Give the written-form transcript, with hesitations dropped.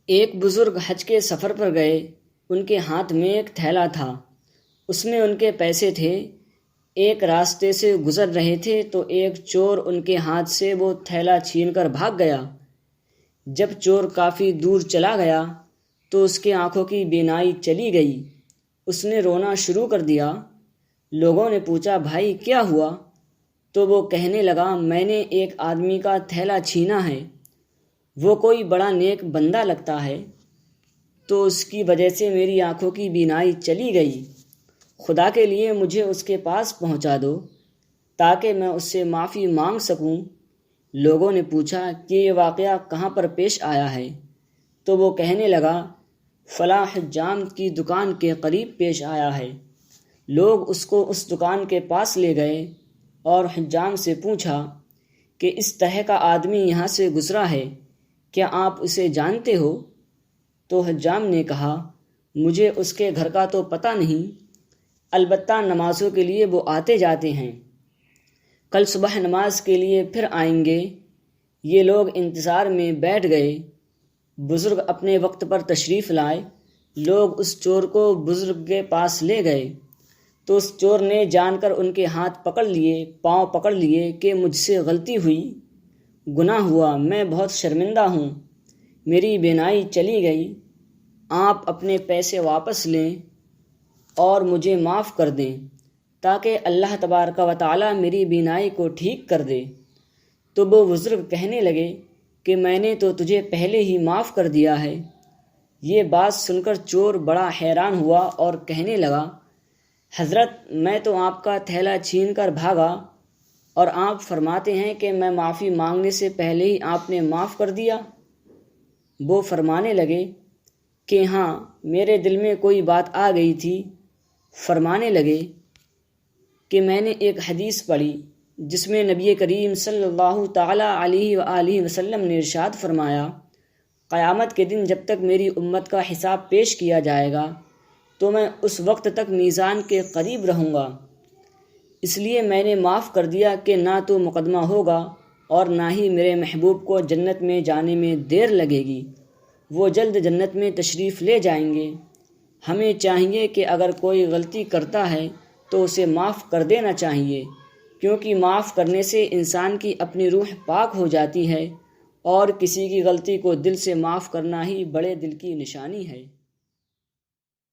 ایک بزرگ حج کے سفر پر گئے۔ ان کے ہاتھ میں ایک تھیلا تھا، اس میں ان کے پیسے تھے۔ ایک راستے سے گزر رہے تھے تو ایک چور ان کے ہاتھ سے وہ تھیلا چھین کر بھاگ گیا۔ جب چور کافی دور چلا گیا تو اس کے آنکھوں کی بینائی چلی گئی۔ اس نے رونا شروع کر دیا۔ لوگوں نے پوچھا، بھائی کیا ہوا؟ تو وہ کہنے لگا، میں نے ایک آدمی کا تھیلا چھینا ہے، وہ کوئی بڑا نیک بندہ لگتا ہے، تو اس کی وجہ سے میری آنکھوں کی بینائی چلی گئی۔ خدا کے لیے مجھے اس کے پاس پہنچا دو تاکہ میں اس سے معافی مانگ سکوں۔ لوگوں نے پوچھا کہ یہ واقعہ کہاں پر پیش آیا ہے؟ تو وہ کہنے لگا، فلاں حجام کی دکان کے قریب پیش آیا ہے۔ لوگ اس کو اس دکان کے پاس لے گئے اور حجام سے پوچھا کہ اس طرح کا آدمی یہاں سے گزرا ہے، کیا آپ اسے جانتے ہو؟ تو حجام نے کہا، مجھے اس کے گھر کا تو پتہ نہیں، البتہ نمازوں کے لیے وہ آتے جاتے ہیں، کل صبح نماز کے لیے پھر آئیں گے۔ یہ لوگ انتظار میں بیٹھ گئے۔ بزرگ اپنے وقت پر تشریف لائے۔ لوگ اس چور کو بزرگ کے پاس لے گئے تو اس چور نے جان کر ان کے ہاتھ پکڑ لیے، پاؤں پکڑ لیے کہ مجھ سے غلطی ہوئی، گناہ ہوا، میں بہت شرمندہ ہوں، میری بینائی چلی گئی، آپ اپنے پیسے واپس لیں اور مجھے معاف کر دیں تاکہ اللہ تبارک و تعالیٰ میری بینائی کو ٹھیک کر دے۔ تو وہ بزرگ کہنے لگے کہ میں نے تو تجھے پہلے ہی معاف کر دیا ہے۔ یہ بات سن کر چور بڑا حیران ہوا اور کہنے لگا، حضرت میں تو آپ کا تھیلا چھین کر بھاگا اور آپ فرماتے ہیں کہ میں معافی مانگنے سے پہلے ہی آپ نے معاف کر دیا۔ وہ فرمانے لگے کہ ہاں، میرے دل میں کوئی بات آ گئی تھی۔ فرمانے لگے کہ میں نے ایک حدیث پڑھی جس میں نبی کریم صلی اللہ تعالیٰ علیہ وآلہ وسلم نے ارشاد فرمایا، قیامت کے دن جب تک میری امت کا حساب پیش کیا جائے گا تو میں اس وقت تک میزان کے قریب رہوں گا، اس لیے میں نے معاف کر دیا کہ نہ تو مقدمہ ہوگا اور نہ ہی میرے محبوب کو جنت میں جانے میں دیر لگے گی، وہ جلد جنت میں تشریف لے جائیں گے۔ ہمیں چاہیے کہ اگر کوئی غلطی کرتا ہے تو اسے معاف کر دینا چاہیے، کیونکہ معاف کرنے سے انسان کی اپنی روح پاک ہو جاتی ہے، اور کسی کی غلطی کو دل سے معاف کرنا ہی بڑے دل کی نشانی ہے۔